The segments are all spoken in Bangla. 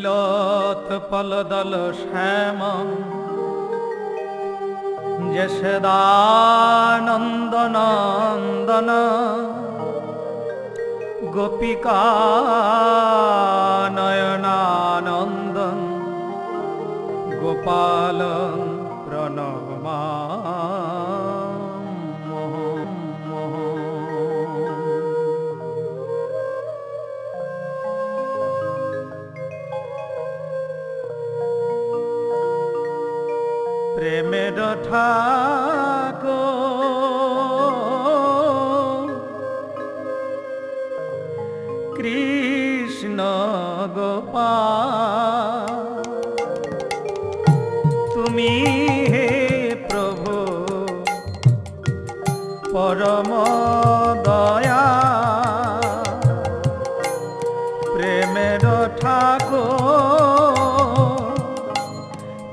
লীলত পলদল শ্যামং যশোদানন্দনন্দন গোপিকা নয়নানন্দন গোপাল প্রেমের ঠাকুর কৃষ্ণ গোপাল তুমি হে প্রভু পরম দয়া প্রেমের ঠাকুর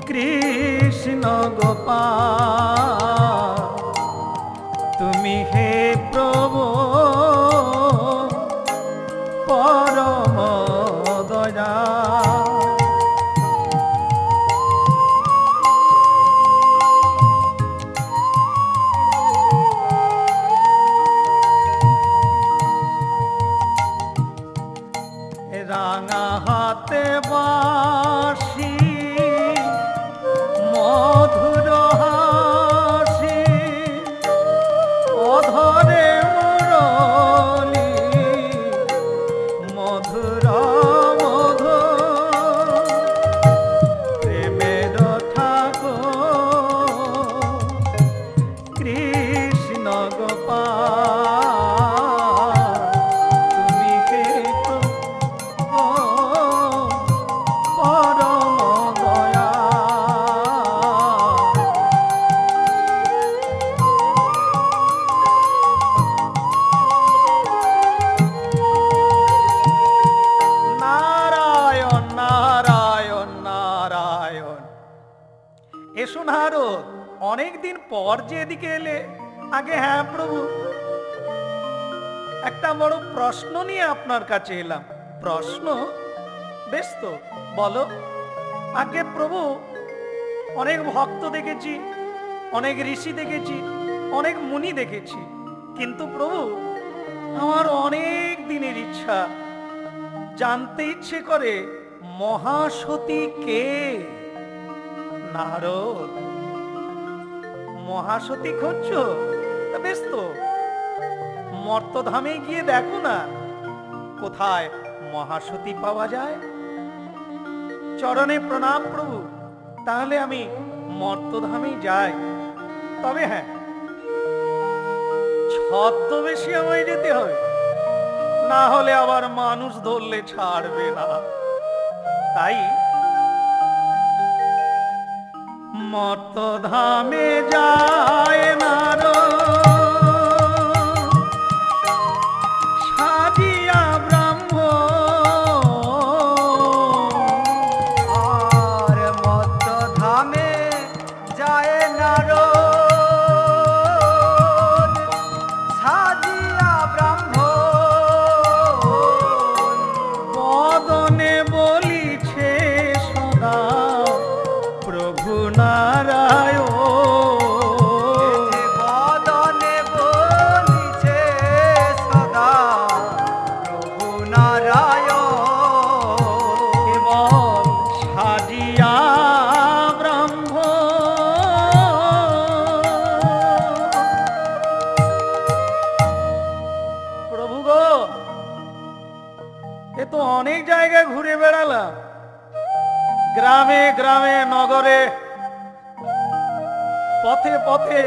কৃষ্ণ গোপাল তুমি হে প্রভু পরম দয়া রাঙা হাতে বাঁশি মধুর হাসি অধরে মুরলি মধুর মধু প্রেমের ঠাকুর কৃষ্ণ গোপাল তুমি হে পরম দয়া নারায়ণ নারায়ণ নারায়ণ। এসো নারদ, অনেকদিন পর যে এদিকে এলে। আগে হ্যাঁ প্রভু, একটা বড় প্রশ্ন নিয়ে আপনার কাছে এলাম। প্রশ্ন? বেশ তো, বলো। আগে প্রভু, অনেক ভক্ত দেখেছি, অনেক ঋষি দেখেছি, অনেক মুনি দেখেছি, কিন্তু প্রভু আমার অনেক দিনের ইচ্ছা, জানতে ইচ্ছে করে মহাসতী কে? নারদ, মহাসতী খুঁজছো? বেশ তো, মর্তধামে গিয়ে দেখো না কোথায় মহাসতী পাওয়া যায়। চরণে প্রণাম প্রভু, তাহলে আমি মর্তধামে যাই। তবে হ্যাঁ, ছদ্মবেশে আমায় যেতে হবে, না হলে আবার মানুষ ধরলে ছাড়বে না। তাই মর্তধামে যায় নারদ সাজিয়া আর মর্তধামে যায় নারদ সাজিয়া ব্রাহ্মণ বদনে বলিছে সদা প্রভু নারায়ণ। বদনে বলিছে সদা প্রভু নারায়ণ কেবল সাজিয়া প্রভু গো, এ তো অনেক জায়গায় ঘুরে বেড়ালাম, গ্রামে গ্রামে নগরে পথে পথে,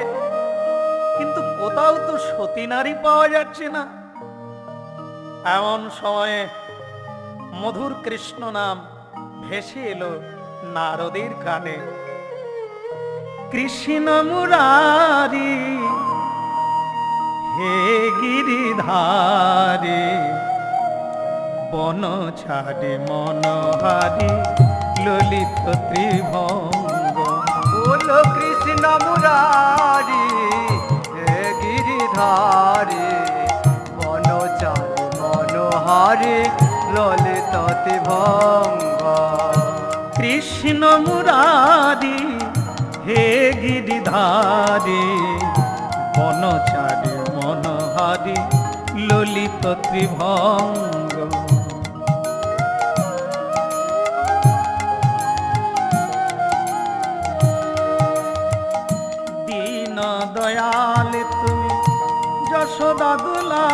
কিন্তু কোথাও তো সতী নারী পাওয়া যাচ্ছে না। এমন সময়ে মধুর কৃষ্ণ নাম ভেসে এলো নারদের কানে। কৃষ্ণ মুরারি হে গিরিধারী বন ছাড়ি মনোহারি ললিত ত্রিভঙ্গ। বলো কৃষ্ণ মুরারি হে গিরিধারী বনচারী মনোহারী ললিত ত্রিভঙ্গ। কৃষ্ণ মুরারি হে গিরিধারী বনচারী মনোহারী ললিত ত্রিভঙ্গ। দীন দয়াল তুমি যশোদা দুলা,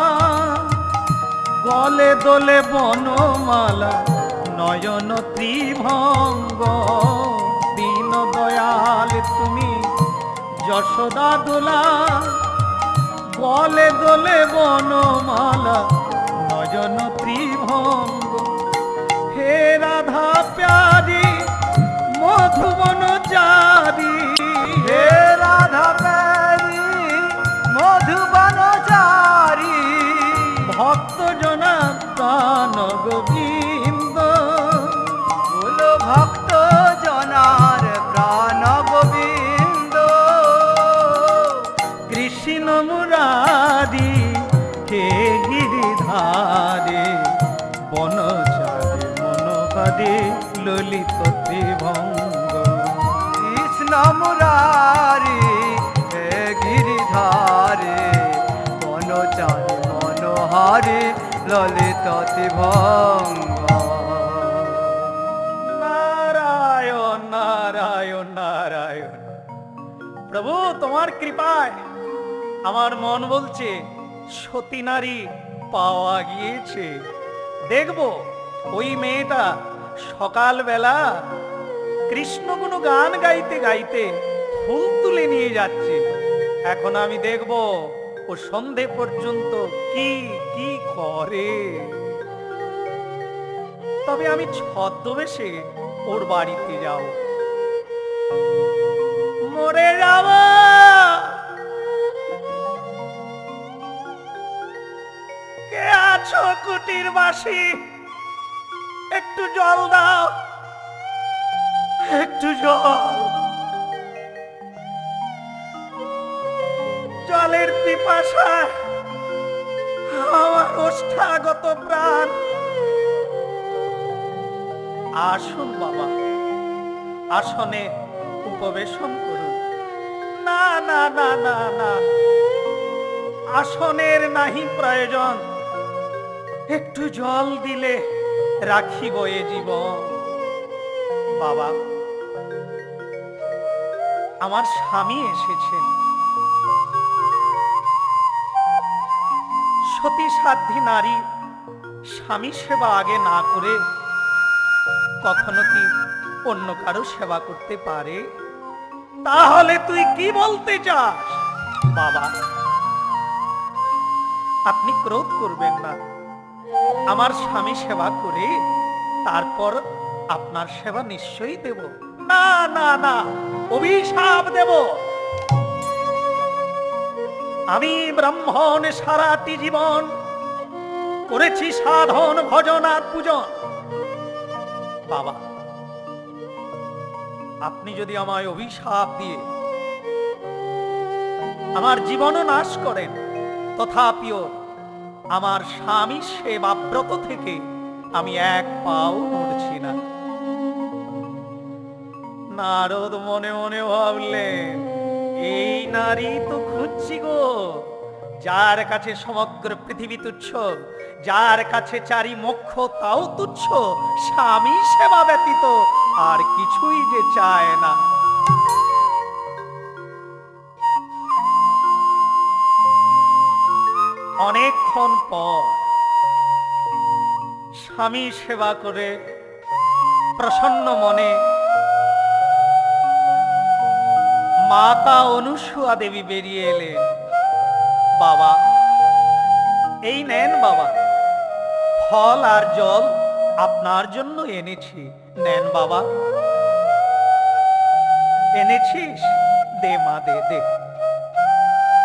গলে দোলে বনমালা নয়ন ত্রিভঙ্গ। দীন দয়াল তুমি যশোদা দুলা, গলে দোলে বনমালা নয়ন ত্রিভঙ্গ। হে রাধা প্যারি মধুবনচারী, হে রাধা প্যারি মধুবনচারী, ভক্ত জনা প্রাণ গোবিন্দ। বলো ভক্ত জনার প্রাণ গোবিন্দ। কৃষ্ণ মুরারি হে গিরিধারী বনচারী মনোহারী ললিত ত্রিভঙ্গ। কৃষ্ণ মুরারি হে গিরিধারে বনচারী মনোহারী ললিত ত্রিভঙ্গ। নারায়ণ নারায়ণ নারায়ণ। প্রভু তোমার কৃপায় আমার মন বলছে সতী নারী পাওয়া গিয়েছে। দেখবো ওই মেয়েটা সকালবেলা কৃষ্ণগুণ গান গাইতে গাইতে ফুল তুলে নিয়ে যাচ্ছে। এখন আমি দেখব ও সন্ধে পর্যন্ত কি কি করে। তবে আমি ছদ্মবেশে ওর বাড়িতে যাব। মরে যাব। কে আছো কুটির বাসী, একটু জল দাও, একটু জল। জলের পিপাসায় আমার ওষ্ঠাগত প্রাণ। আসুন বাবা, আসনে উপবেশন করুন। না না না না না, আসনের নাহি প্রয়োজন। একটু জল দিলে রাখিব এ জীবন। বাবা, আমার স্বামী এসেছেন। সতী সাধ্বী নারী স্বামী সেবা আগে না করে কখনো কি অন্য কারো সেবা করতে পারে? তাহলে তুই কি বলতে চাস? বাবা, আপনি ক্রোধ করবেন না। আমার স্বামী সেবা করে তারপর আপনার সেবা নিশ্চয়ই দেব। না না না, অভিশাপ দেব। আমি ব্রাহ্মণ সারাটি জীবন করেছি সাধন ভজন আর পূজন। বাবা, আপনি যদি আমায় অভিশাপ দিয়ে আমার জীবনও নাশ করেন, তথাপিও আমার স্বামী সেবাব্রত থেকে আমি এক পাও নড়ছি না। নারদ মনে মনে ভাবলেন, এই নারী তো খুঁজছি গো, যার কাছে সমগ্র পৃথিবী তুচ্ছ, যার কাছে চারি মোক্ষ তাও তুচ্ছ, স্বামী সেবা ব্যতীত আর কিছুই যে চায় না। অনেকক্ষণ পর স্বামী সেবা করে প্রসন্ন মনে মাতা অনুসুয়া দেবী বেরিয়ে এলেন। বাবা, এই নেন বাবা, ফল আর জল আপনার জন্য এনেছি। নেন বাবা। এনেছিস? দে মা, দে দে।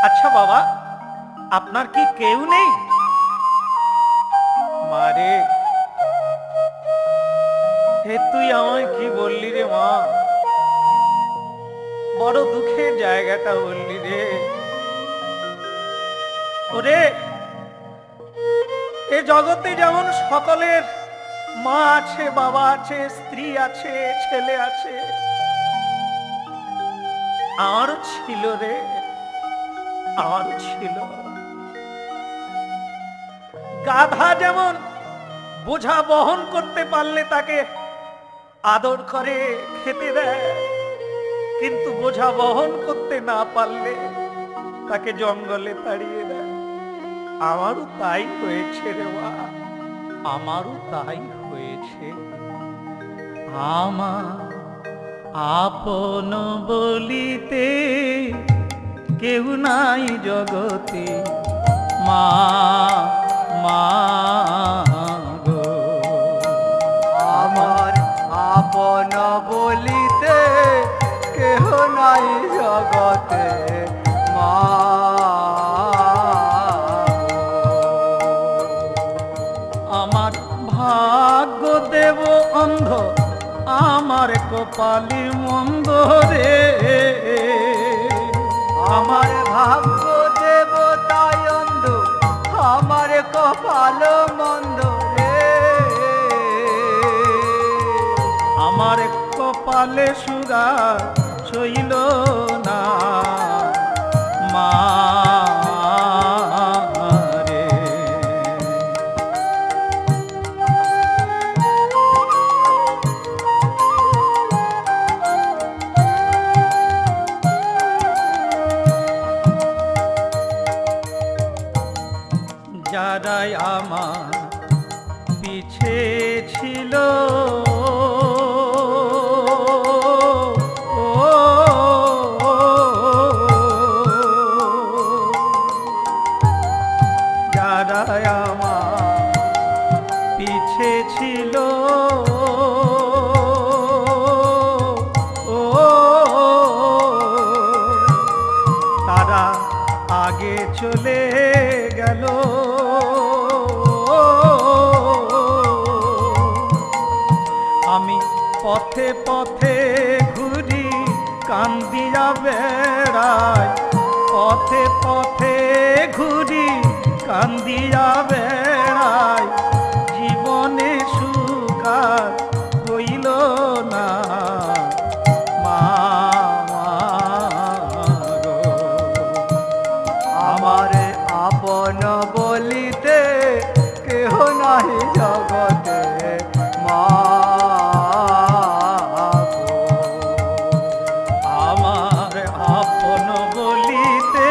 আচ্ছা বাবা, আপনার কি কেউ নেই? মারে, হে তুই আমায় কি বললি রে মা? বড় দুঃখের জায়গাটা বললি রে। ওরে, এ জগতে যেমন সকলের মা আছে, বাবা আছে, স্ত্রী আছে, ছেলে আছে। আমারও ছিল রে, আমারও ছিল। গাধা যেমন বোঝা বহন করতে পারলে তাকে আদর করে খেতে দেয়, কিন্তু বোঝা বহন করতে না পারলে তাকে জঙ্গলে তাড়িয়ে দেয়। আমারও তাই হয়েছে রে মা, আমারও তাই হয়েছে। আমার আপন বলিতে কেউ নাই জগতে, মা মা গো। আমার আপন বলিতে কেহ নাই জগতে, মা আমার ভাগ্য দেব অন্ধ, আমার কপালি মন্দ রে। আমার ভাগ্য দেবতায় অন্ধ, আমার কপাল মন্দ রে। আমার কপালে সুগা সইল না মা রে। যারাই আমার পিছে ছিল, যারাই আমার পিছে ছিল, তারা আগে চলে গেল। আমি পথে পথে ঘুরি কান্দিয়া বেড়াই, পথে পথে ঘুরি কান্দিয়া বেড়াই। জীবনে সুখ আর হইল না মা গো। আমার আপন বলিতে কেহ নাই জগতে, মা গো। আমার আপন বলিতে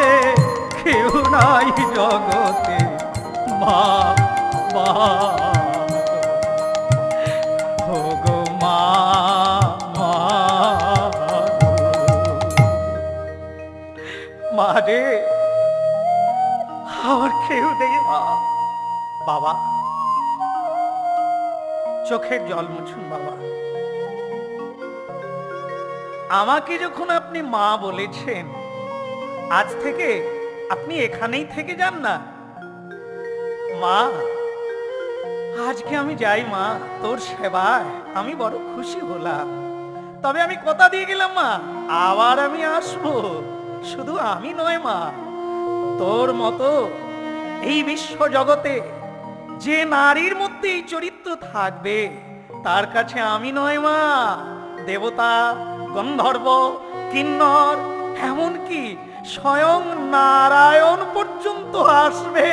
কেউ নাই জগতে, মা মা ও গো মা মা গো। মা রে, আমার কেউ নেই মা। বাবা, চোখের জল মুছুন বাবা। আমাকে যখন আপনি মা বলেছেন, আজ থেকে আপনি এখানেই থেকে যান না মা। আজকে আমি যাই মা, তোর সেবায় আমি বড় খুশি হলাম। তবে আমি কথা দিয়ে গেলাম মা, আবার আমি আসবো। শুধু আমি নয় মা, তোর মতো এই বিশ্ব জগতে যে নারীর মধ্যে এই চরিত্র থাকবে, তার কাছে আমি নয় মা, দেবতা, গন্ধর্ব, কিন্নর, এমনকি স্বয়ং নারায়ণ পর্যন্ত আসবে।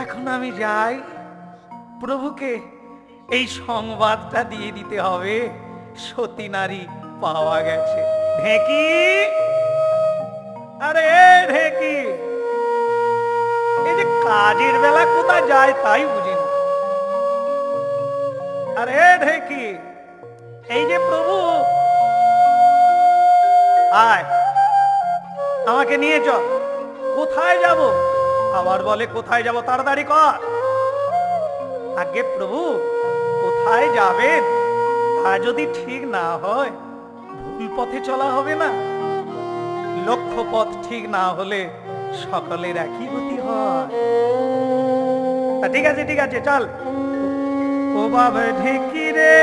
এখন আমি যাই, প্রভুকে এই সংবাদটা দিয়ে দিতে হবে, সতী নারী পাওয়া গেছে। ঢেকি, আরে ঢেকি, এই যে কাজের বেলা কোথায় যায় তাই বুঝি না। আরে ঢেকি, এই যে প্রভু, আয় আমাকে নিয়ে চল। কোথায় যাব? আবার বলে কোথায় যাব, তাড়াতাড়ি কর। আগে প্রভু কোথায় যাবেন তা যদি ঠিক না হয়, ভুল পথে চলা হবে না। লক্ষ্য পথ ঠিক না হলে সকলের একই গতি হয়। ঠিক আছে ঠিক আছে, চল। ও বাবা ঢেকি রে,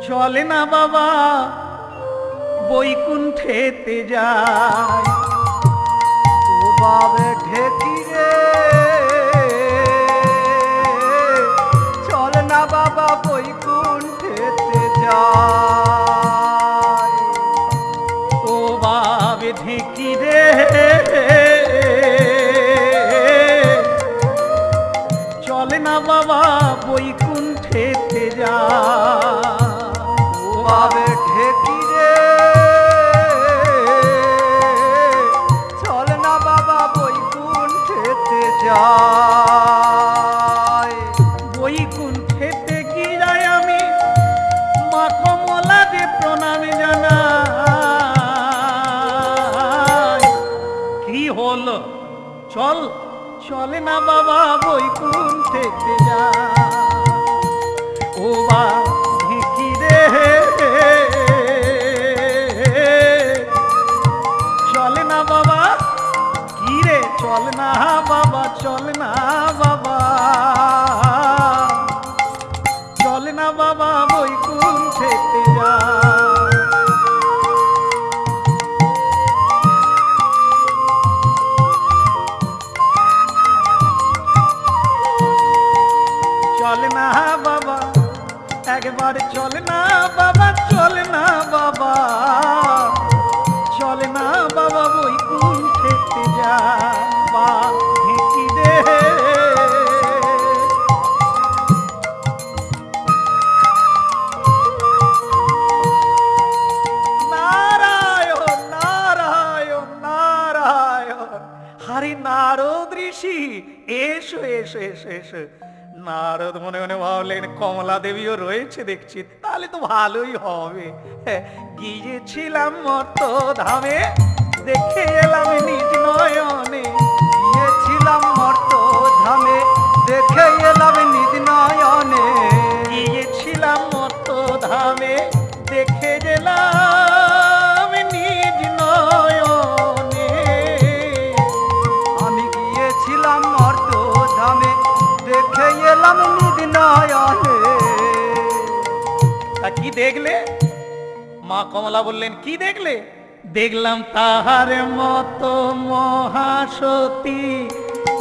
চলে না বাবা বৈকুণ্ঠেতে যায়। ও বাবে ঢেকি রে চল না বাবা বৈকুণ্ঠেতে যায়। ও বাবে ঢেকি রে চলে না বাবা বৈকুণ্ঠেতে যায়। ও বাবে ঢেকি রে চল না বাবা বৈকুণ্ঠেতে যায়। বৈকুণ্ঠেতে গিয়ে আমি মা কমলা দে প্রণাম জানাই। কি হলো চল চলে না বাবা বৈকুণ্ঠেতে যা। ও বা ঢেকি রে চলে না বাবা কি রে চল না বাবা চল না বাবা চল না বাবা বৈকুণ্ঠেতে যা। চল না বাবা একবার চল না বাবা চল না বাবা চল না বাবা বৈকুণ্ঠেতে যা। বা ঢেকি রে নারায়ণ নারায়ণ নারায়ণ। হরি নারদ ঋষি এসো এসো এসো এসো। নারদ মনে মনে ভাবলেন কমলা দেবীও রয়েছে দেখছি, তাহলে তো ভালোই হবে। গিয়েছিলাম মর্ত ধামে দেখে এলাম নিজ নয়নে। গিয়েছিলাম মর্ত ধামে দেখে এলাম নিজ নয়নে। গিয়েছিলাম মর্ত ধামে দেখে গেলাম নিজ নয়নে। আমি গিয়েছিলাম মর্ত ধামে দেখে এলাম নিজ নয়নে। তা কি দেখলে? মা কমলা বললেন কি দেখলে? দেখলাম তাহার মতো মহাসতী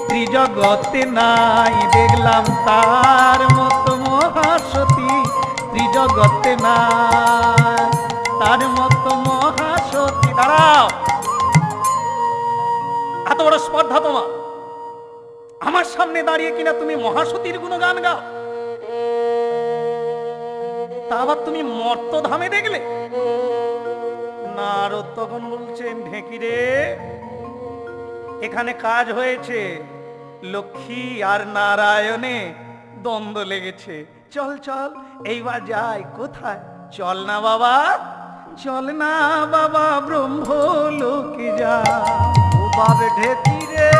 ত্রিজগতে নাই। দেখলাম তার মতো মহাসতী ত্রিজগতে নাই। তার মতো মহাসতী। দাঁড়াও, এত বড় স্পর্ধা তোমার, আমার সামনে দাঁড়িয়ে কিনা তুমি মহাসতীর গুণগান গাও। তা আবার তুমি মর্তধামে দেখলে? নারদ তখন বলছেন ঢেকি রে এখানে কাজ হয়েছে, লক্ষ্মী আর নারায়ণে দ্বন্দ্ব লেগেছে। চল চল এইবার যাই। কোথায়? চল না বাবা চল না বাবা ব্রহ্মলোকে যা। ও বাবে ঢেকি রে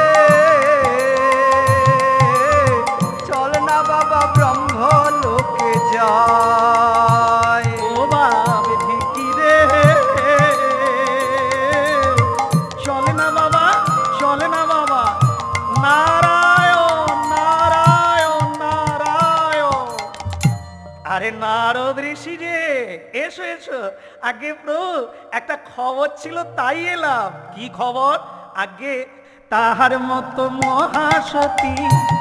চল না বাবা ব্রহ্মলোকে যায়। ও বাবে ঢেকি রে চলে না বাবা চলে না বাবা। নারায়ণ নারায়ণ নারায়ণ। আরে নারদ ঋষি রে এসো এসো। আগে প্রভু একটা খবর ছিল তাই এলাম। কি খবর? আগে তাহার মতো মহাসতী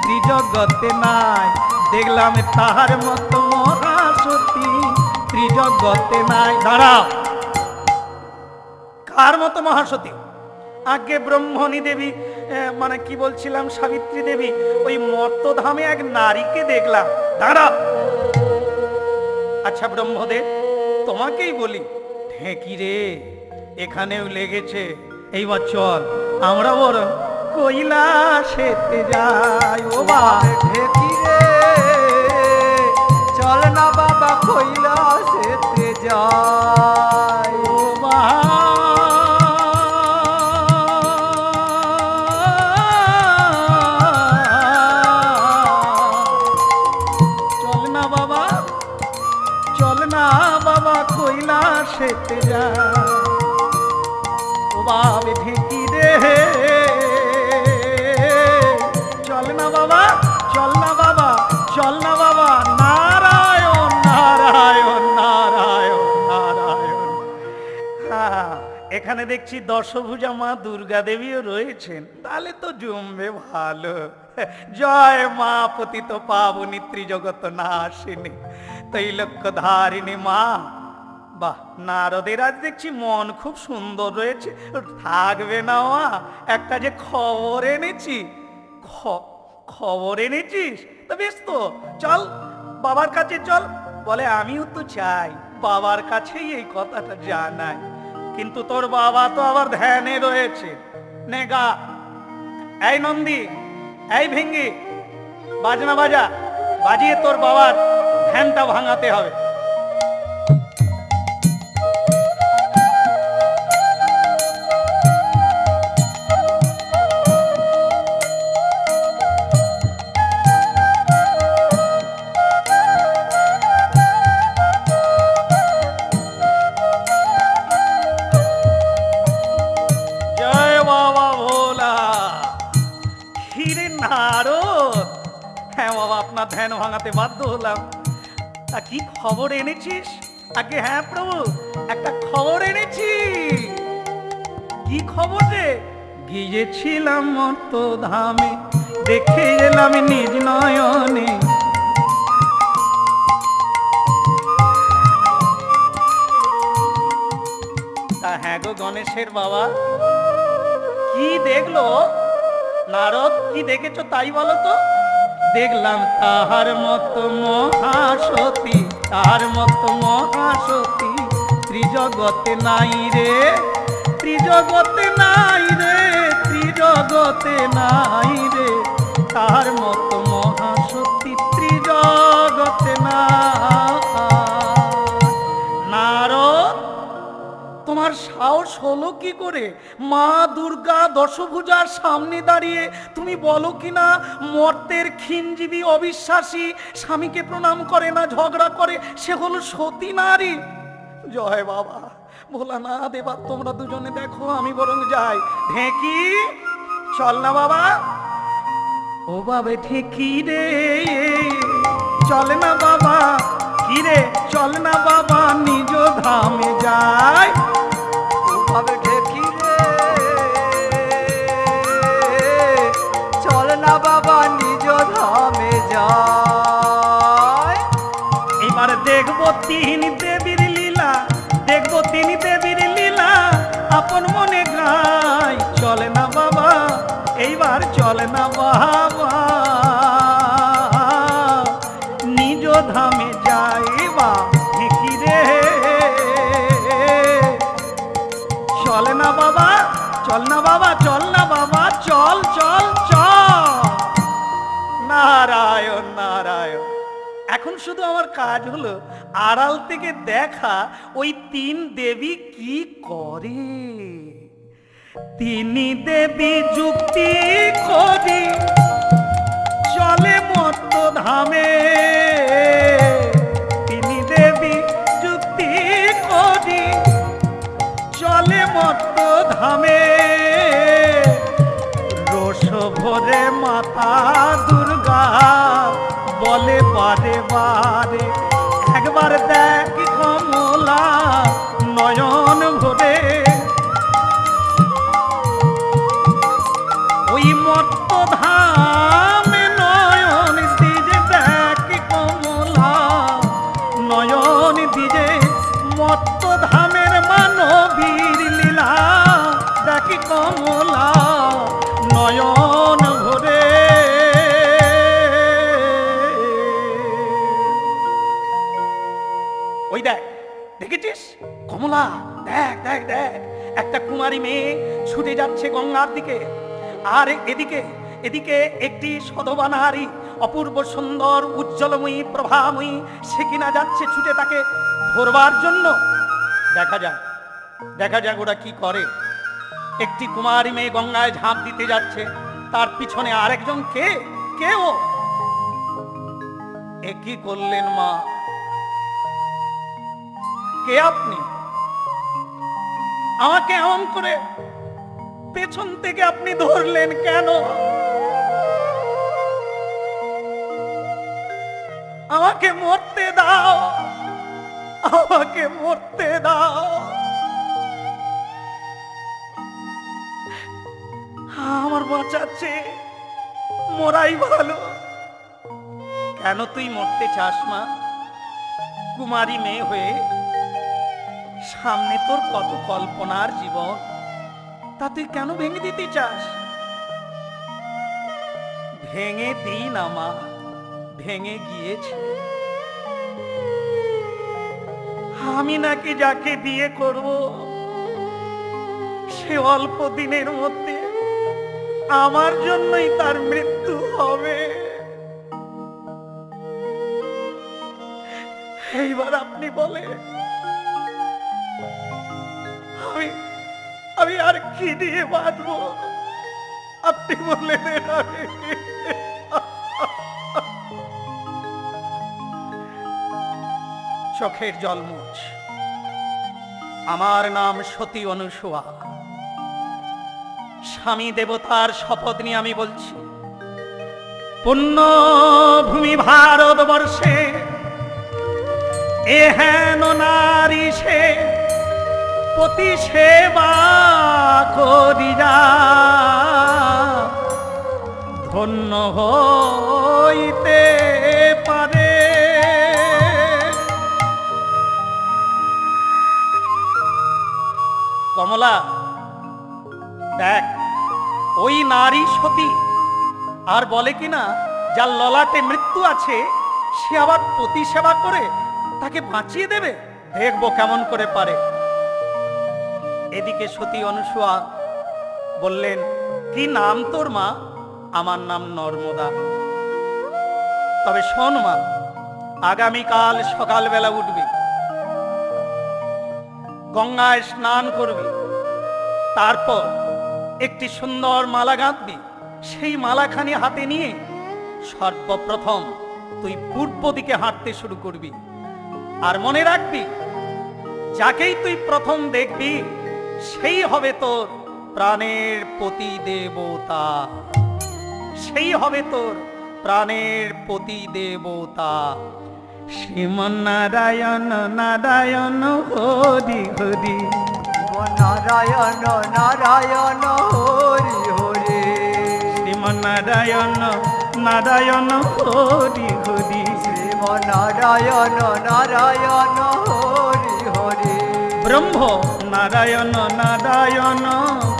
ত্রিজগতে নাই। দেখলাম তাহার মতো মহাসতী ত্রিজগতে নাই। দাঁড়াও, কার মতো মহাসতী? আগে ব্রহ্মণী দেবী, মানে কি বলছিলাম সাবিত্রী দেবী, ওই মর্তধামে এক নারীকে দেখলাম। দাঁড়াও, আচ্ছা ব্রহ্মদেব তোমাকেই বলি, ঢেকি রে এখানেও লেগেছে। এইবার চল আমরা বরং কৈলাসেতে যাই। ও বাবা ঢেকি রে চল না বাবা কৈলাসেতে যাই। ও বাবা চল না বাবা চল না বাবা কৈলাসেতে যাই। ও বাবা ঢেকি রে চল না বাবা চল না বাবা চল না বাবা। নারায়ণ নারায়ণ নারায়ণ নারায়ণ। এখানে দেখছি দশভুজা মা দুর্গা দেবীও রয়েছেন, তাহলে তো জমবে ভালো। জয় মা পতিত পাবনী ত্রিজগত নাশিনী তৈলক্য ধারিণী মা। বাহ, নারদের আজ দেখছি মন খুব সুন্দর রয়েছে। থাকবে না মা, একটা যে খবর এনেছি। খবর এনেছিস? তা বেশ তো, চল বাবার কাছে চল। বলে আমিও তো চাই বাবার কাছেই এই কথাটা জানাই, কিন্তু তোর বাবা তো আবার ধ্যানে রয়েছে। নেগা, এই নন্দী, এই ভেঙ্গি, বাজনা বাজা, বাজিয়ে তোর বাবার ধ্যানটা ভাঙাতে হবে। আপনার ধ্যান ভাঙাতে বাধ্য হলাম। তা কি খবর এনেছিস? আগে হ্যাঁ প্রভু, একটা খবর এনেছি। কি খবর রে? গিয়েছিলাম মর্ত ধামে, দেখে এলাম নিজ নয়নে। তা হ্যাঁ গো গণেশের বাবা, কি দেখলো নারদ? কি দেখেছো তাই বলো তো। দেখলাম তাহার মতো মহাসতী, তার মতো মহাসতী ত্রিজগতে নাই রে, ত্রিজগতে নাই রে, ত্রিজগতে নাই রে, তার মতো মহাসতী ত্রিজগতে নারদ, তোমার সাহস হলো কি করে মা দুর্গা দশভুজার সামনে দাঁড়িয়ে তুমি বলো কিনা মর্তের ক্ষীণজীবী অবিশ্বাসী স্বামীকে প্রণাম করে না, ঝগড়া করে, সে হলো সতী নারী। জয় বাবা ভোলানাথ, এবার তোমরা দুজনে দেখো, আমি বরং যাই। ঢেকি চল না বাবা। ও বাবে ঢেকি রে, চল না বাবা। কি রে, চল না বাবা, নিজ ধামে যায়। ভাবে ঢেকি রে, চল না বাবা, নিজ ধামে যায়। এবার দেখবো তিন দেবীর লীলা, দেখবো তিন দেবীর লীলা, আপন মনে গাই। চলে না বাবা, এইবার চলে না বাবা, নিজ ধামে যাই। বা ঢেকি রে, চল না বাবা, চল না বাবা, চল না বাবা, চল চল চল। নারায়ণ নারায়ণ। এখন শুধু আমার কাজ হলো আড়াল থেকে দেখা ওই তিন দেবী কি করে। তিনি দেবী যুক্তি করি চলে মর্ত ধামে, তিনি দেবী যুক্তি করি চলে মর্ত ধামে। রোষ ভরে মাতা দুর্গা বলে বারে বারে, একবার দেখ কমলা নয়ন ভরে। ওই মর্ত ধামে নয়ন দিজে, দেখ কমলা নয়ন দিজে, মর্ত ধামের মানবীর লীলা দেখ কমলা নয়ন ভরে। ওই দেখ, দেখেছিস কমলা? দেখ দেখ দেখ, একটা কুমারী মেয়ে ছুটে যাচ্ছে গঙ্গার দিকে, আর এদিকে এদিকে একটি সধবা নারী, অপূর্ব সুন্দর উজ্জ্বলময়ী প্রভাময়ী, সে কিনা যাচ্ছে ছুটে তাকে ধরবার জন্য। দেখা যাক দেখা যাক ওরা কি করে। একটি কুমারী মেয়ে গঙ্গায় ঝাঁপ দিতে যাচ্ছে, তার পিছনে আরেকজন। কে কে ও? এ কি করলেন মা? কে আপনি? আমাকে এমন করে পেছন থেকে আপনি ধরলেন কেন? আমাকে মরতে দাও, আমাকে মরতে দাও। আমার বাঁচাচ্ছে, মরাই ভালো। কেন তুই মরতে চাস মা? কুমারী মেয়ে হয়ে সামনে তোর কত কল্পনার জীবন, তা তুই কেন ভেঙে দিতে চাস? ভেঙে দিই না মা, ভেঙে গিয়েছে। আমি নাকি যাকে বিয়ে করব সে অল্প দিনের মধ্যে আমার জন্যই তার মৃত্যু হবে। এইবার আপনি বলে আমি আর কি দিয়ে বাঁচবো? আপনি বলে দেন। চোখের জল মুছ। আমার নাম সতী অনুসুয়া। স্বামী দেবতার শপথ নিয়ে আমি বলছি, পুণ্যভূমি ভারতবর্ষে এহেন নারী সে পতি সেবা করিয়া ধন্য হইতে পারে। কমলা দেখ, ওই নারী সতী আর বলে কিনা যার ললাটে মৃত্যু আছে সে আবার পতি সেবা করে তাকে বাঁচিয়ে দেবে। দেখবো কেমন করে পারে। এদিকে সতী অনুসুয়া বললেন, কি নাম তোর মা? আমার নাম নর্মদা। তবে শোন মা, আগামীকাল সকালবেলা উঠবি, গঙ্গায় স্নান করবি, তারপর একটি সুন্দর মালা গাঁথবি। সেই মালাখানি হাতে নিয়ে সর্বপ্রথম তুই পূর্ব দিকে হাঁটতে শুরু করবি। আর মনে রাখবি, যাকেই তুই প্রথম দেখবি সেই হবে তোর প্রাণের পতি দেবতা, সেই হবে তোর প্রাণের পতি দেবতা। শ্রীমন্নারায়ণ নারায়ণ হরি হরি, নারায়ণ নারায়ণ হরি হরি, শ্রীমন্নারায়ণ নারায়ণ হরি হরি, শ্রীমন্নারায়ণ নারায়ণ হরি হরি, ব্রহ্ম নারায়ণ নারায়ণ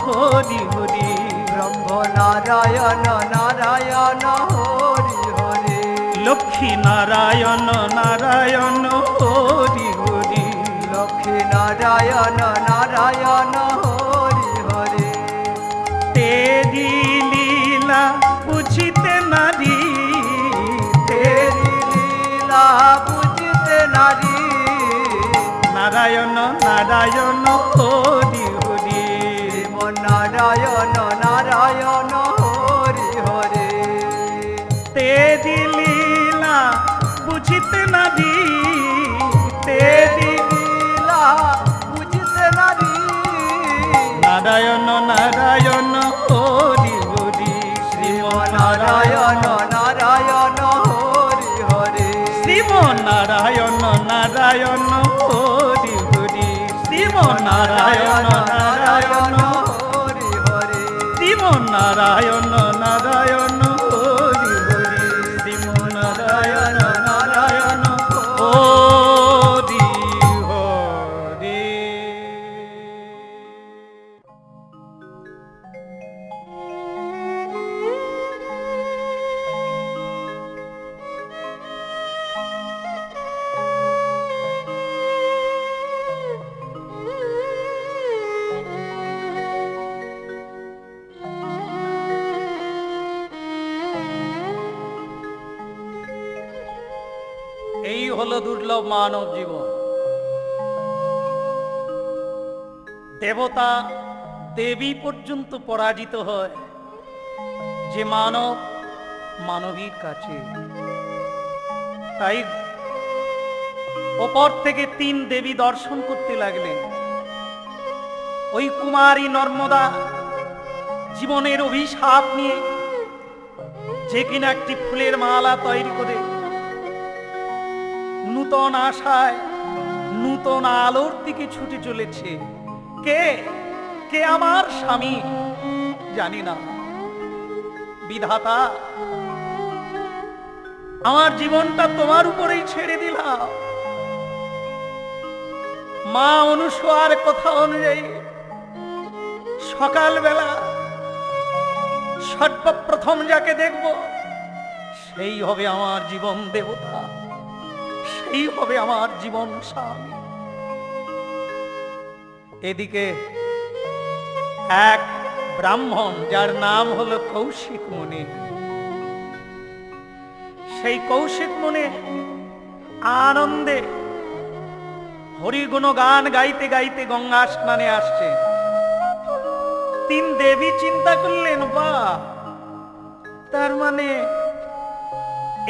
হরি হরি, ব্রহ্ম নারায়ণ নারায়ণ হরি হরি, লক্ষ্মী নারায়ণ নারায়ণ হরি হরি, লক্ষ্মী নারায়ণ নারায়ণ হরি হরি। তেরি লীলা বুঝিতে নারী, তেরি লীলা বুঝিতে নারী, নারায়ণ নারায়ণ হরি হরি, নারায়ণ নারায়ণ হরি হরি। তেরি লীলা বুঝিতে নারী, তেরি লীলা বুঝিতে নারী, নারায়ণ নারায়ণ হরি হরি, নারায়ণ নারায়ণ হরি হরি, শ্রীমন্নারায়ণ নারায়ণ হরি হরি, শ্রীমন্নারায়ণ নারায়ণ হরি হরি, শ্রীমন্নারায়ণ নারায়ণ হরি হরি, শ্রীমন্নারায়ণ নারায়ণ হরি হরি। এই হলো দুর্লভ মানব জীবন। দেবতা দেবী পর্যন্ত পরাজিত হয় যে মানব মানবীর কাছে। তাই ওপর থেকে 3 দেবী দর্শন করতে লাগলেন। ওই কুমারী নর্মদা জীবনের অভিশাপ নিয়ে যে কিনা একটি ফুলের মালা তৈরি করে নূতন আশায় নূতন আলোর দিকে ছুটে চলেছে। কে কে আমার স্বামী জানি না, বিধাতা, আমার জীবনটা তোমার উপরেই ছেড়ে দিলাম। মা অনুসূয়ার কথা অনুযায়ী সকালবেলা সর্বপ্রথম যাকে দেখব সেই হবে আমার জীবন দেবতা, সেই হবে আমার জীবন স্বামী। এদিকে এক ব্রাহ্মণ যার নাম হলো কৌশিক মুনি, সেই কৌশিক মুনি আনন্দে হরিগুণ গান গাইতে গাইতে গঙ্গা স্নানে আসছে। তিন দেবী চিন্তা করলেন, বা তার মানে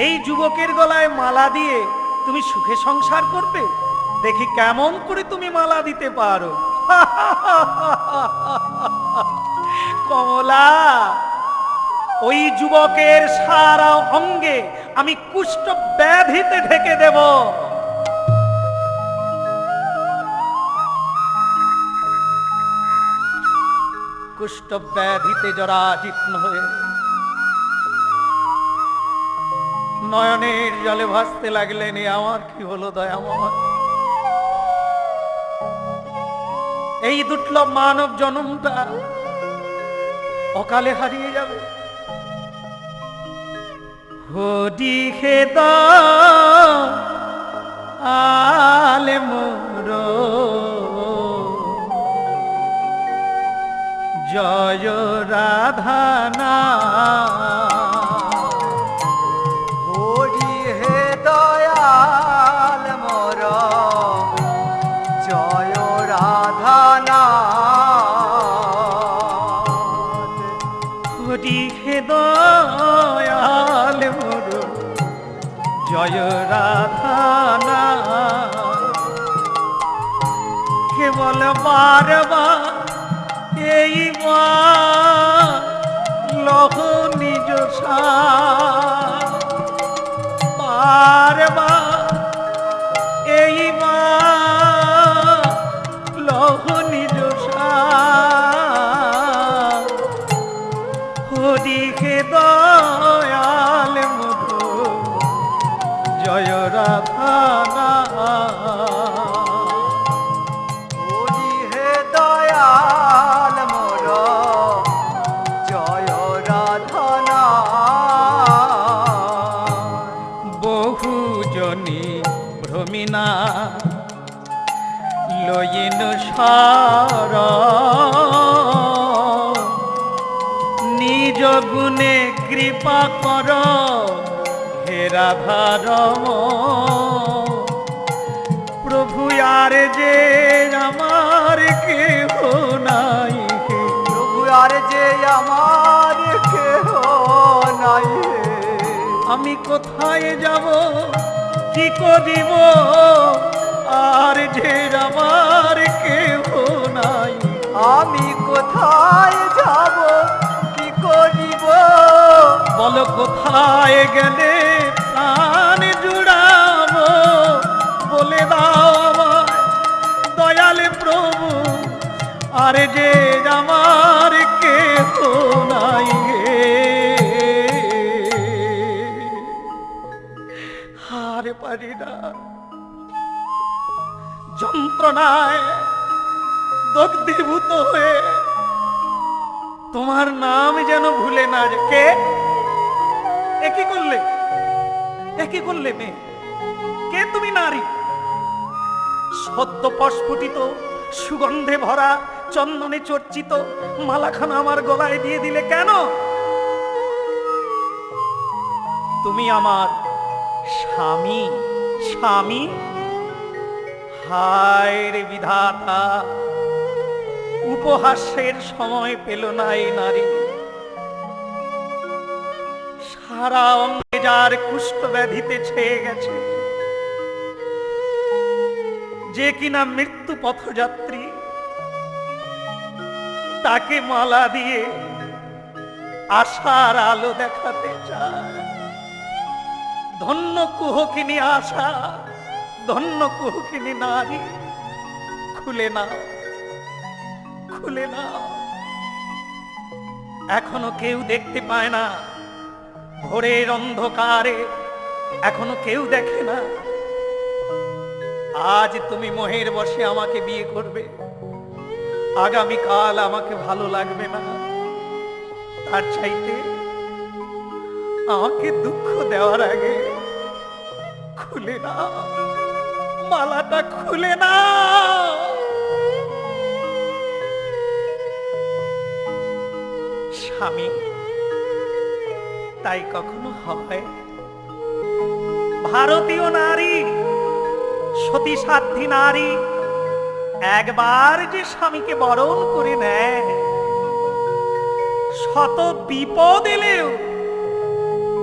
এই যুবকের গলায় মালা দিয়ে তুমি সুখে সংসার করবে, দেখি কেমন করে তুমি মালা দিতে পারো। কমলা, ওই যুবকের সারা অঙ্গে আমি কুষ্ঠ ব্যাধিতে ঢেকে দেব। কুষ্ঠ ব্যাধিতে জরাজীর্ণ হয়ে নয়নের জলে ভাসতে লাগলেন, এ আমার কি হলো দয়াময়, এই দুর্লভ মানব জন্মটা অকালে হারিয়ে যাবে। হরি খেদ আলে মোর জয় রাধানা, হরি হে দয়াল মোর জয় রাধানা, হরি হে দয়াল মোর জয় রাধানা, কেবল বারবার এই মা লহ নিজ বারবার এই মা লহ নিজ হরি হে দয়াল মধু জয় রাধানা, হরি হে দয়াল মোর জয় রাধানা, বহু জনী ভ্রমিনা লইন সার, নিজ গুণে কৃপা কর হে রাধারম, প্রভু আর যে আমার কেহ নাই, প্রভু আর যে আমার কেহ নাই, আমি কোথায় যাব কি করিব, আর যে আমার কেহ নাই, আমি কোথায় যাব কি করিব, বল কোথায় গেলে প্রাণ জুড়াব, বলে দাও আমায় দয়াল প্রভু, আর যে আমার কেহ নাই, হার পারি না যন্ত্রণায় দগ্ধীভূত হয়ে তোমার নাম যেন ভুলে না যে কে, একই করলে, একই করলে মেয়ে, কে তুমি নারী, সদ্য প্রস্ফুটিত সুগন্ধে ভরা চন্দনে চর্চিত মালাখানা আমার গলায় দিয়ে দিলে কেন? তুমি আমার স্বামী, স্বামী, হায় রে বিধাতা, উপহাসের সময় পেল না এই নারী, সারা অঙ্গে যার কুষ্ঠ ব্যাধিতে ছেয়ে গেছে, যে কিনা মৃত্যু পথযাত্রী, তাকে মালা দিয়ে আশার আলো দেখাতে চায়। ধন্য কুহকিনী আশা, ধন্য কুহকিনী নারী, খুলে নাও, খুলে নাও। এখনো কেউ দেখতে পায় না, ভোরের অন্ধকারে এখনো কেউ দেখে না। আজ তুমি মোহের বশে আমাকে বিয়ে করবে, আগামীকাল আমাকে ভালো লাগবে না। তার চাইতে আমাকে দুঃখ দেওয়ার আগে খুলে না, মালাটা খুলে না। স্বামী, তাই কখনো হয়? ভারতীয় নারী, সতী সাধ্বী নারী একবার যে স্বামীকে বরণ করে নেয়, শত বিপদ এলেও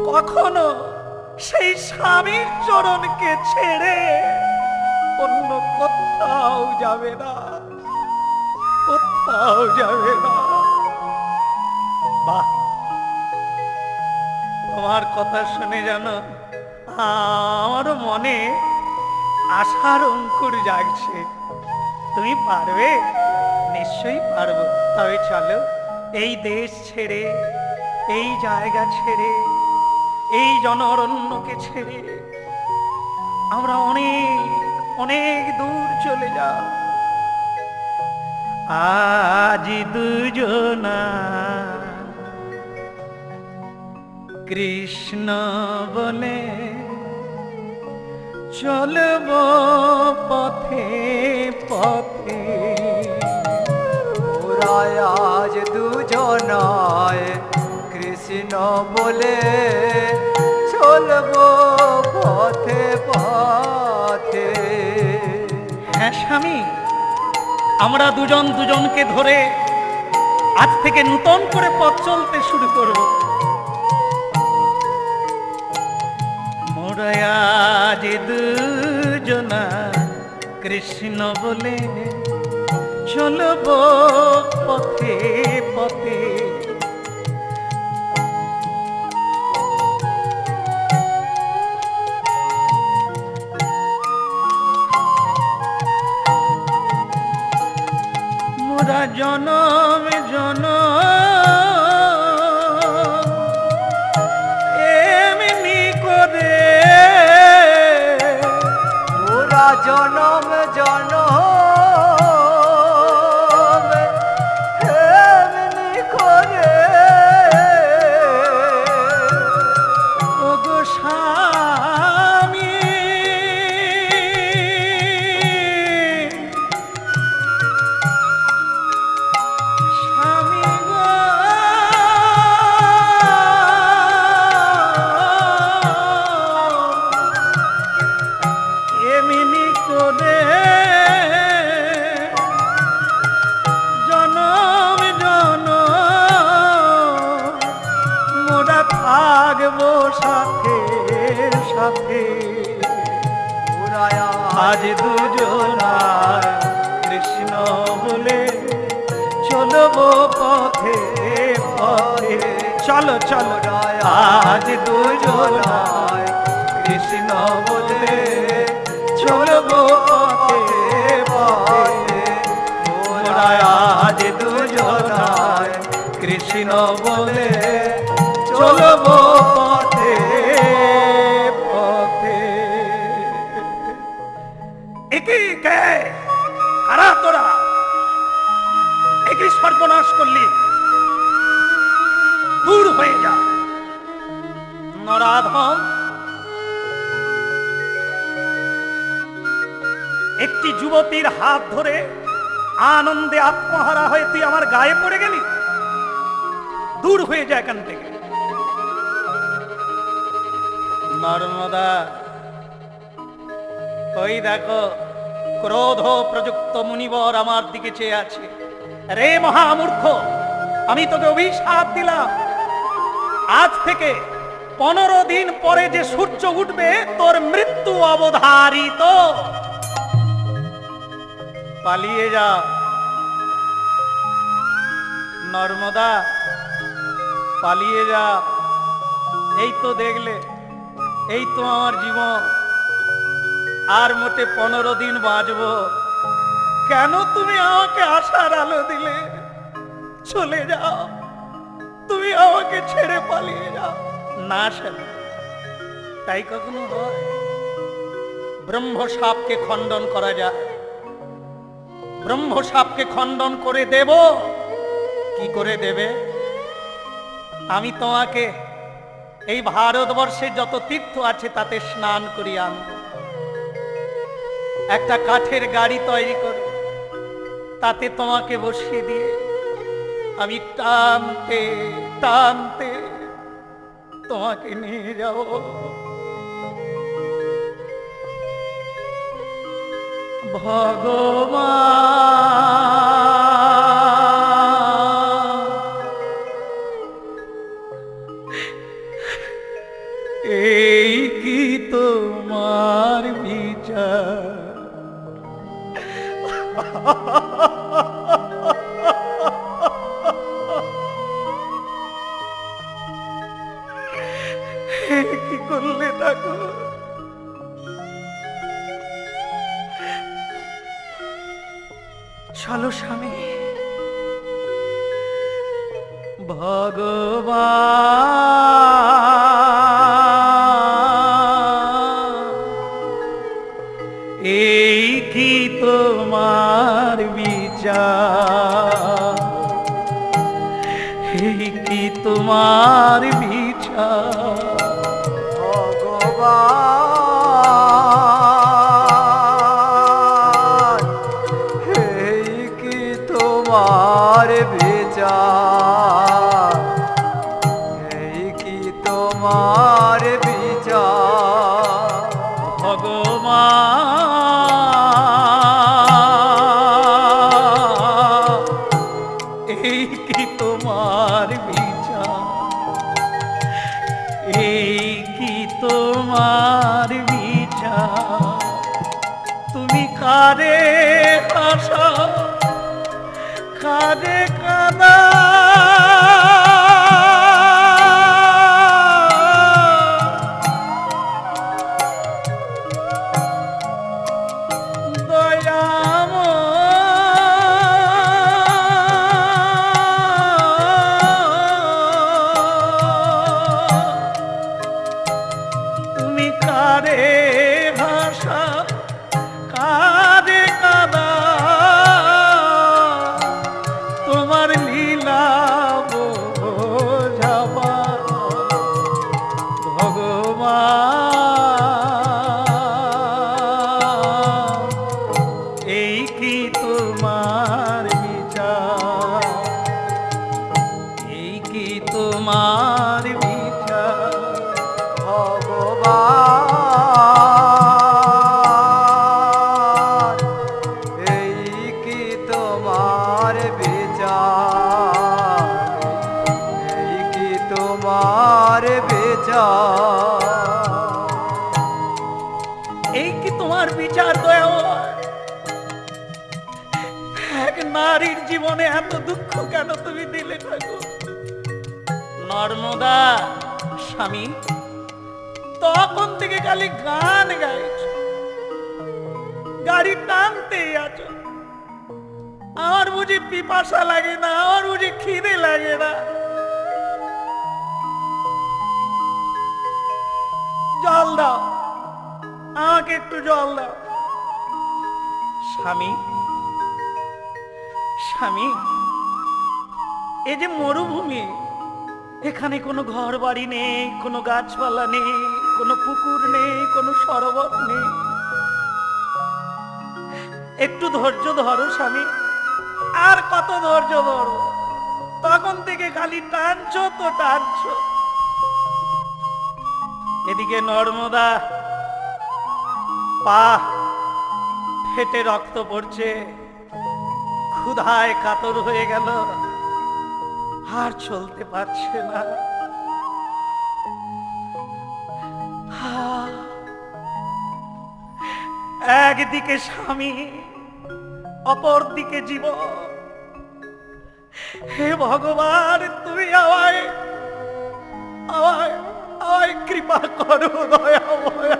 কখনো সেই স্বামীর চরণকে ছেড়ে অন্য কোথাও যাবে না, কোথাও যাবে না। বাহ, তোমার কথা শুনে জানো আমারও মনে আশার অঙ্কুর জাগছে। তুমি পারবে, নিশ্চয়ই পারবো। তবে চলো, এই দেশ ছেড়ে, এই জায়গা ছেড়ে, এই জনঅরণ্যকে ছেড়ে আমরা অনেক অনেক দূর চলে যাও। আজ দুজনা কৃষ্ণ বলে চলব পথে পথে। ওরা আজ দুজনায় কৃষ্ণ বলে চলবো পথে পথে। হ্যাঁ স্বামী, আমরা দুজন দুজনকে ধরে আজ থেকে নূতন করে পথ চলতে শুরু করব। মোরা আজ দুজনা কৃষ্ণ বলে চলব পথে পথে। মোরা জনম জনম এমনি করে, ওরা জনম জনম এমনি করে ওগো স্বামী, স্বামী গো, এমনি করে জনম জনম মোরা থাকবো সাথে সাথে। ওরা আজ দুজনায় কৃষ্ণ বলে চলবো পথে পথে। চলো চলো, আজ দুজনায় কৃষ্ণ বলে চলবো পথে পথে। মোরা আজ দুজনায় কৃষ্ণ বলে চলবো পথে পথে। একই কে কারা তোরা, একই সর্বনাশ করলি, দূর হয়ে যা। নরাধম, একটি যুবতীর হাত ধরে আনন্দে আত্মহারা হয়ে তুই আমার গায়ে পড়ে গেলি, দূর হয়ে যায় এখান থেকে। নর্মদা, ওই দেখো ক্রোধ প্রযুক্ত মুনিবর আমার দিকে চেয়ে আছে। রে মহামূর্খ, আমি তোকে অভিশাপ দিলাম, আজ থেকে 15 দিন পরে যে সূর্য উঠবে তোর মৃত্যু অবধারিত। পালিয়ে যা। নর্মদা, পালিয়ে যা। এই তো দেখলে, এই তো আমার জীবন, আর মোটে 15 দিন বাঁচবো। কেন তুমি আমাকে আশার আলো দিলে? চলে যাও, তুমি আমাকে ছেড়ে পালিয়ে যাও। না স্বামী, তাই কখনো হয়? ব্রহ্ম সাপকে খণ্ডন করা যায়, ব্রহ্ম সাপকে খণ্ডন করে দেব। কি করে দেবে? আমি তোমাকে এই ভারতবর্ষে যত তীর্থ আছে তাতে স্নান করিয়ে আনব, একটা কাঠের গাড়ি তৈরি করে তাতে তোমাকে বসিয়ে দিয়ে আমি টানতে টানতে তোমাকে নিয়ে যাব। ভগবান, এই কি তোমার বিচার? কি করলে ঠাকুর? চলো স্বামী। ভগবান, এই কি তোমার বিচার? এই কি তোমার বিচার? ভগবান, এই কি তোমার বিচার? এই কি তোমার বিচার? ভগবান, এই কি তোমার বিচার? এই কি তোমার বিচার? তুমি কারে হাসা, কারে কাঁদা, তুমি কারে ভাষা, কারে কাদা, তোমার লীলা বোঝাবা। ভগবান, এই কি তোমার বিচার? এই কি তোমার বিচার? ভগবান, এই কি তোমার বিচার? এই কি তোমার বিচার? এই কি তোমার বিচার দয়াময়? এক নারীর জীবনে এত দুঃখ কেন তুমি দিলে ঠাকুর? নর্মদা স্বামী, তখন থেকে খালি গান গাইছ, গাড়ি টানতেই আছো। আমার বুঝি পিপাসা লাগে না? আমার বুঝি খিদে লাগে না? জল দাও, আমাকে একটু জল দাও। স্বামী, স্বামী, এই যে মরুভূমি, এখানে কোনো ঘর বাড়ি নেই, কোনো গাছপালা নেই, কোনো পুকুর নেই, কোনো সরোবর নেই। একটু ধৈর্য ধরো স্বামী, আর কত ধৈর্য ধরো? তখন থেকে খালি টানছো তো টানছো। এদিকে নর্মদা, পা ফেটে রক্ত পড়ছে, ক্ষুধায় কাতর হয়ে গেল, আর চলতে পারছে না। একদিকে স্বামী, অপর দিকে জীবন। হে ভগবান, তুমি আমায় আমায় আমায় কৃপা করো, দয়াময়।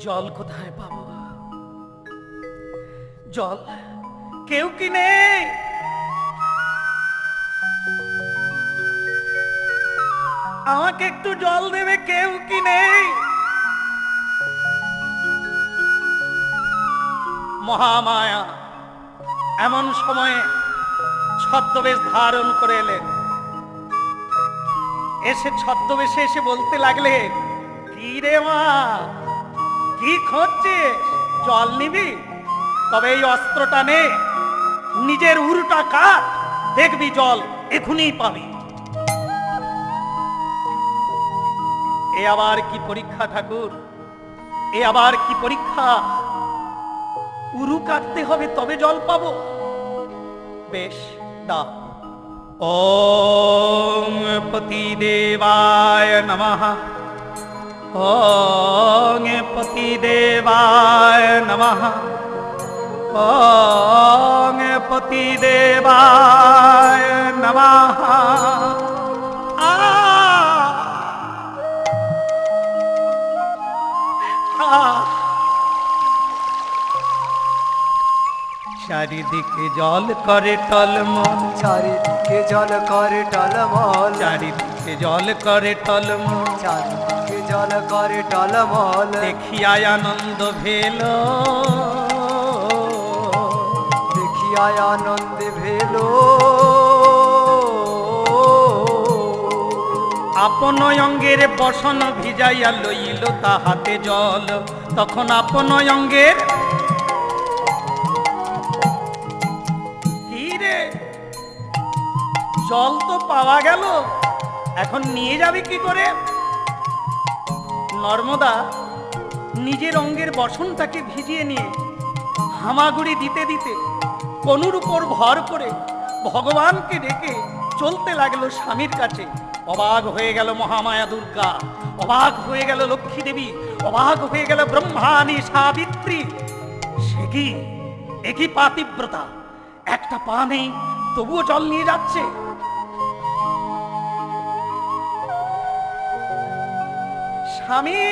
জল কোথায় পাবো? জল, কেউ কি নেই? আমাকে একটু জল দেবে, কেউ কি নেই? মহামায়া এমন সময়ে ছদ্মবেশ ধারণ করে এলেন। এসে ছদ্মবেশে এসে বলতে লাগলেন, কি রে মা, কি খুঁজছিস? জল নিবি? তবে এই অস্ত্রটা নে, নিজের উরুটা কাট, দেখবি জল এখনই পাবি। এ আবার কি পরীক্ষা ঠাকুর, এ আবার কি পরীক্ষা? উরু কাটতে হবে তবে জল পাবো? বেশ, দাও। ওং পতিদেবায় নমঃ, ওং পতিদেবায় নমঃ, ওং পতিদেবায় নমঃ। চারিদিকে জল করে টলমল, চারিদিকে জল করে টলমল, চারিদিকে জল করে টলমল, চারিদিকে জল করে টলমল। দেখিয়ায় আনন্দ ভেল, দেখিয়ায় আনন্দে ভেলো। আপন অঙ্গের বসন ভিজাইয়া লইল তাহাতে জল। তখন আপন অঙ্গের, কি রে, জল তো পাওয়া গেল, এখন নিয়ে যাবে কি করে? নর্মদা নিজের অঙ্গের বসনটাকে ভিজিয়ে নিয়ে হামাগুড়ি দিতে দিতে কনুর উপর ভর করে ভগবানকে ডেকে চলতে লাগলো স্বামীর কাছে। অবাক হয়ে গেল মহামায়া দুর্গা, অবাক হয়ে গেল লক্ষ্মী দেবী, অবাক হয়ে গেল ব্রহ্মাণী সাবিত্রী। সে কি, একই পাতিব্রতা, একটা পা নেই তবুও জল নিয়ে যাচ্ছে। স্বামী,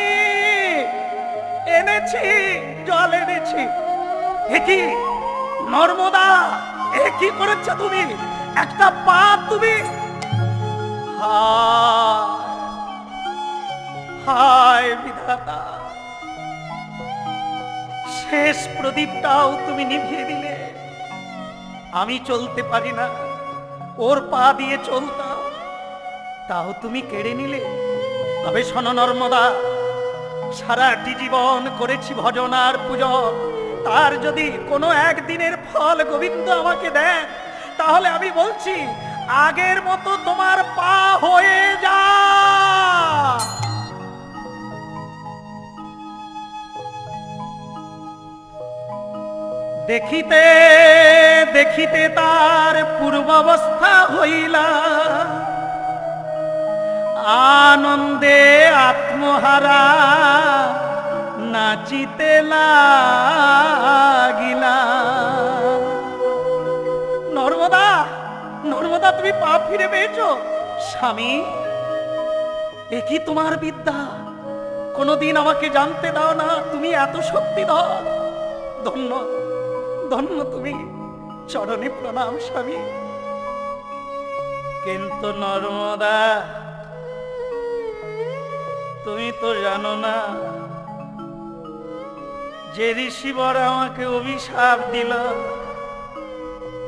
এনেছি, জল এনেছি। একই নর্মদা, এ কি করেছ তুমি? একটা পা তুমি, হায় বিধাতা, শেষ প্রদীপটাও তুমি নিভিয়ে দিলে। আমি চলতে পারি না, ওর পা দিয়ে চলতাম, তাও তুমি কেড়ে নিলে। তবে শোনো নর্মদা, সারাটি জীবন করেছি ভজন আর পুজো, তার যদি কোনো একদিনের ফল গোবিন্দ আমাকে দেন, তাহলে আমি বলছি আগের মতো তোমার পা হয়ে যা। দেখিতে দেখিতে তার পূর্বাবস্থা হইলা, আনন্দে আত্মহারা নাচিতে লাগিলা। নর্মদা, নর্মদা, তুমি পা ফিরে পেয়েছো? স্বামী, এ কি তোমার বিদ্যা? কোনদিন আমাকে জানতে দাও না তুমি এত শক্তিধর। ধন্য ধন্য তুমি, চরণে প্রণাম স্বামী। কিন্তু নর্মদা, তুমি তো জানো না যে ঋষিবর আমাকে অভিশাপ দিল,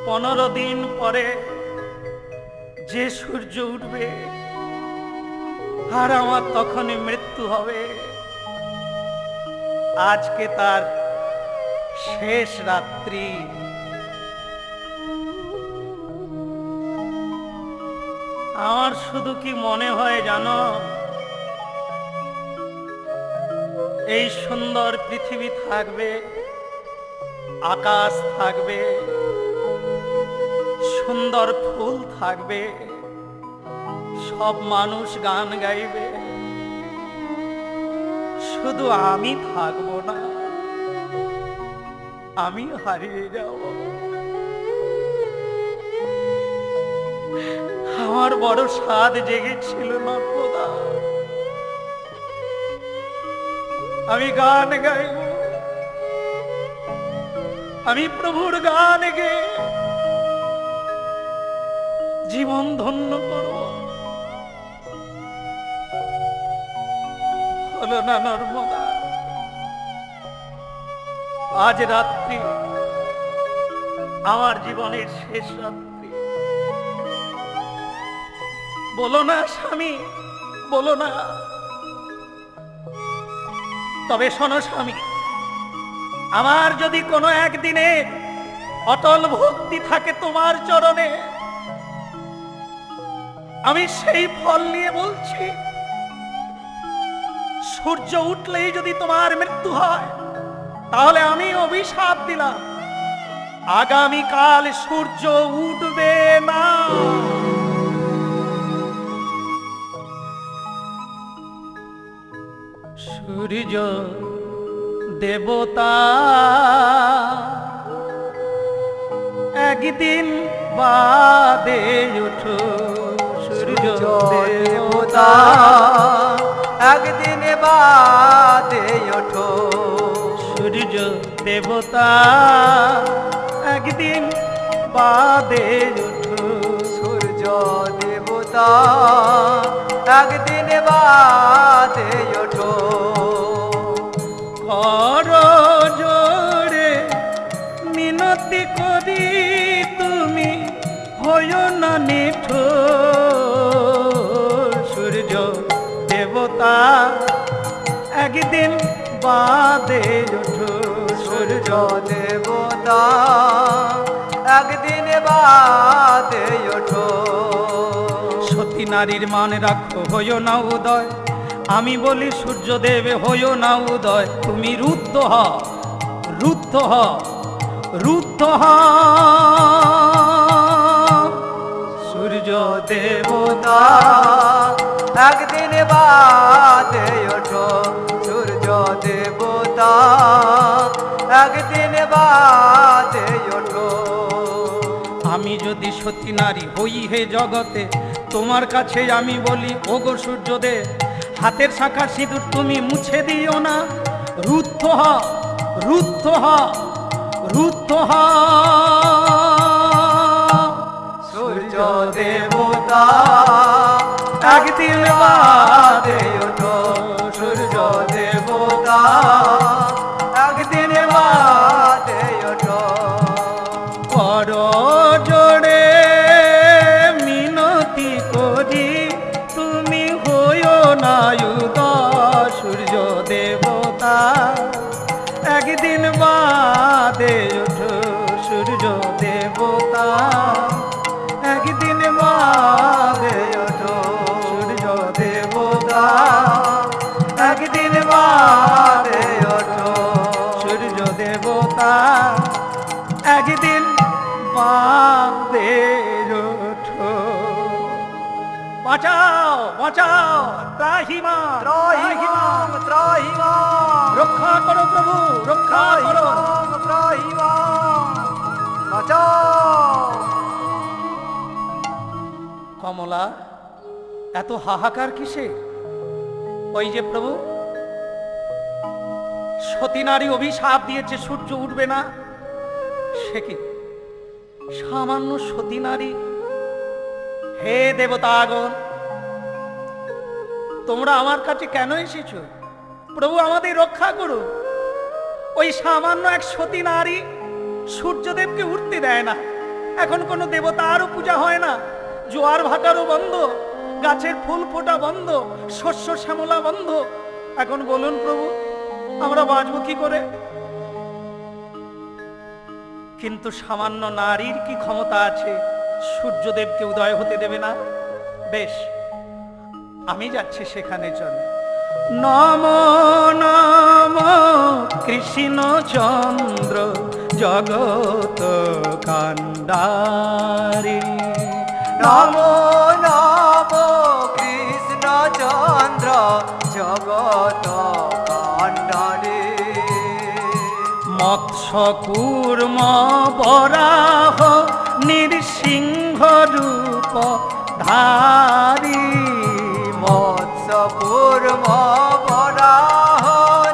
15 দিন পরে যে সূর্য উঠবে আর আমার তখনই মৃত্যু হবে। আজকে তার শেষ রাত্রি। আমার শুধু কি মনে হয় জানো, এই সুন্দর পৃথিবী থাকবে, আকাশ থাকবে, সুন্দর ফুল থাকবে, সব মানুষ গান গাইবে, শুধু আমি থাকবো না, আমি হারিয়ে যাব। আমার বড় স্বাদ জেগেছিল নর্মদা, আমি গান গাইব, আমি প্রভুর গান গেয়ে জীবন ধন্য করব। হলো না নর্মদা, আজ রাত্রি আমার জীবনের শেষ রাত্রি। বলো না স্বামী, বলো না। তবে শোনো স্বামী, আমার যদি কোনো একদিনে অটল ভক্তি থাকে তোমার চরণে, আমি সেই ফল নিয়ে বলছি, সূর্য উঠলেই যদি তোমার মৃত্যু হয়, তাহলে আমি অভিশাপ দিলাম, আগামীকাল সূর্য উঠবে না। সূর্য দেবতা একদিন বাদে উঠো, সূর্য দেবতা একদিন বাদে ওঠো, সূর্য দেবতা একদিন বাদে উঠো, সূর্য দেবতা একদিন বাদে ওঠো। কর জোরে মিনতি করি তুমি হয়ো না নিঠুর, সূর্য দেবতা একদিন বাদে ওঠো, সূর্য দেবতা একদিন বাদে ওঠো। সতী নারীর মান রাখো, হইও না উদয়। আমি বলি সূর্যদেব হইও না উদয়, তুমি রুদ্ধ হও, রুদ্ধ হও, রুদ্ধ হও। সূর্য দেবতা একদিন বাদে ওঠো, সূর্য দেবতা একদিন বাদে ওঠো। আমি যদি সতী নারী হই হে জগতে, তোমার কাছে আমি বলি ওগো সূর্যদেব, হাতের শাখা সিঁদুর তুমি মুছে দিও না, রুদ্ধ হও, রুদ্ধ হও, রুদ্ধ হও। সূর্য দেবতা একদিন বাদে ওঠো, সূর্য দেবতা একদিন বাদে ওঠো। কর জোড়ে মিনতি করি তুমি হইও না উদয়, সূর্য দেবতা একদিন বাদে ওঠো, সূর্য দেবতা একদিন বাদে ওঠো, সূর্য দেবতা একদিন বাদে ওঠো, সূর্য দেবতা একদিন বাদে ওঠো। বাঁচাও, বাঁচাও, ত্রাহিমাম, ত্রাহিমাম ত্রাহিমাম, রক্ষা করো প্রভু, রক্ষা করো। ত্রাহিমাম ত্রাহিমাম, বাঁচাও। কমলা, এত হাহাকার কিসে? ওই যে প্রভু, সতী নারী অভিশাপ দিয়েছে সূর্য উঠবে না। সে কি সামান্য সতী নারী? হে দেবতাগণ, তোমরা আমার কাছে কেন এসেছো? প্রভু আমাদের রক্ষা করো। ওই সামান্য এক সতী নারী সূর্যদেবকে উঠতে দেয় না। এখন কোনো দেবতারও পূজা হয় না, জোয়ার ভাটারও বন্ধ, গাছের ফুল ফোটা বন্ধ, শস্য শ্যামলা বন্ধ। এখন বলুন প্রভু, আমরা বাঁচবো কি করে? কিন্তু সামান্য নারীর কি ক্ষমতা আছে সূর্যদেবকে উদয় হতে দেবে না? বেশ, আমি যাচ্ছি সেখানে, চলে। নম নম কৃষ্ণ চন্দ্র জগত কান্ডারি, নম নম কৃষ্ণ চন্দ্র জগত কান্ডারি, মৎস্য কূর্ম বরাহ নৃসিংহ রূপ ধারী, মৎস্য কূর্ম বরাহ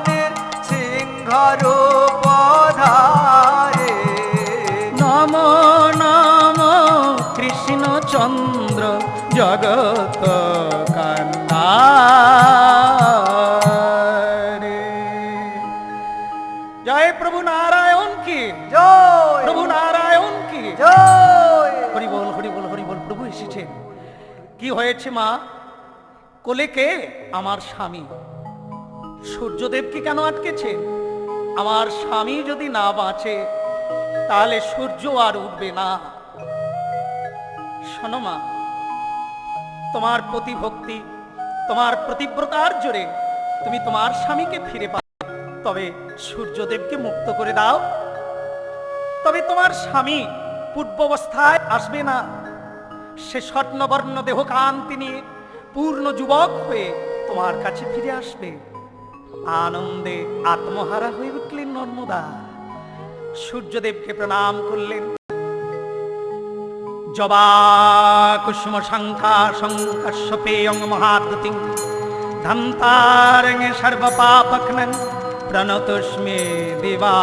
নৃসিংহ রূপ ধারী, জগত কন্যারে। জয় প্রভু নারায়ণ কি জয় প্রভু নারায়ণ কি জয়। হরি বল হরি বল হরি বল। প্রভু এসেছে। কি হয়েছে মা? কোলে কে? আমার স্বামী। সূর্যদেবকে কেন আটকেছে? আমার স্বামী যদি না বাঁচে তাহলে সূর্য আর উঠবে না। শোনো মা, তোমার প্রতিভক্তি, তোমার প্রতিব্রতার জোরে তুমি তোমার স্বামীকে ফিরে পাবে, তবে সূর্যদেবকে মুক্ত করে দাও। তবে তোমার স্বামী পূর্বাবস্থায় আসবে না। সে স্বর্ণবর্ণ দেহ কান্তি নিয়ে পূর্ণ যুবক হয়ে তোমার কাছে ফিরে আসবে। আনন্দে আত্মহারা হয়ে উঠলেন নর্মদা। সূর্যদেবকে প্রণাম করলেন। জবা কুসুম শঙ্খা শঙ্কর্ষপেয়ং মহাদ্যুতিং ধান্তারং সর্বপাপঘ্নং প্রণতস্মে দিবাকর।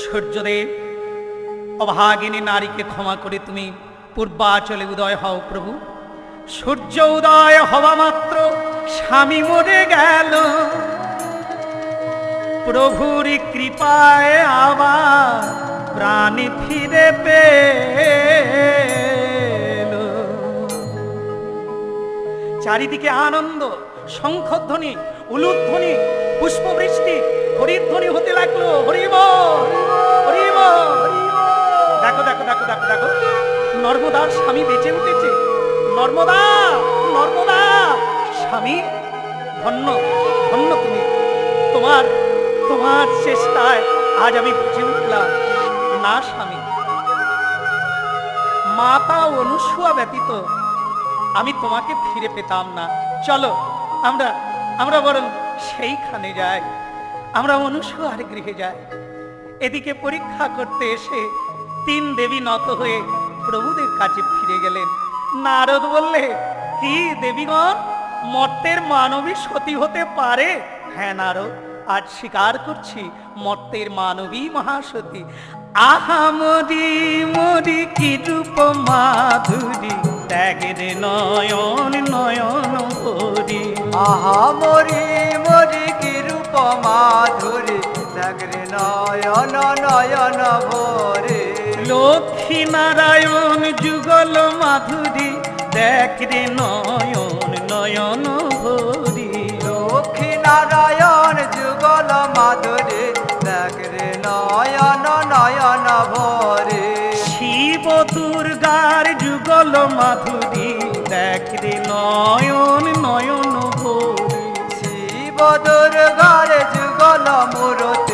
সূর্যদেব, অভাগিনী নারীকে ক্ষমা করে তুমি পূর্বাচলে উদয় হও প্রভু। সূর্য উদয় হওয়া মাত্র স্বামী মরে গেল। প্রভুর কৃপায় আবার প্রাণী ফিরে পেল। চারিদিকে আনন্দ, শঙ্খধ্বনি, উলুধ্বনি, পুষ্পবৃষ্টি, হরিধ্বনি হতে লাগলো। হরিব হরিব। দেখো দেখো দেখো দেখো দেখো, নর্মদার স্বামী বেঁচে উঠেছে। নর্মদা নর্মদা, স্বামী ধন্য ধন্য তুমি। তোমার তোমার চেষ্টায় আজ আমি বেঁচে উঠলাম। না স্বামী, মাতা অনুসূয়া ব্যতীত আমি তোমাকে ফিরে পেতাম না। চলো আমরা আমরা বরং সেইখানে যাই, আমরা অনুসূয়ার গৃহে যাই। এদিকে পরীক্ষা করতে এসে তিন দেবী নত হয়ে প্রভুদের কাছে ফিরে গেলেন। নারদ বললে, কি দেবীগণ, মর্তের মানবী সতী হতে পারে? হ্যাঁ নারদ, আজ স্বীকার করছি, মর্তের মানবী মহাসতী। আহা মরি মরি কি রূপ মাধুরী, ত্যাগের নয়ন নয়ন ভরি। আহা মরি মরি কি রূপ মাধুরী, লাগরে নয়ন নয়ন ভরে। লক্ষ্মী নারায়ণ যুগল মাধুরী, দেখ রে নয়ন নয়ন ভরি। লক্ষ্মী নারায়ণ যুগল মাধুরী, লাগরে নয়ন নয়ন ভরে। শিব দুর্গার যুগল মাধুরী, দেখ রে নয়ন নয়ন ভরি। শিব দুর্গার যুগল মূরতি,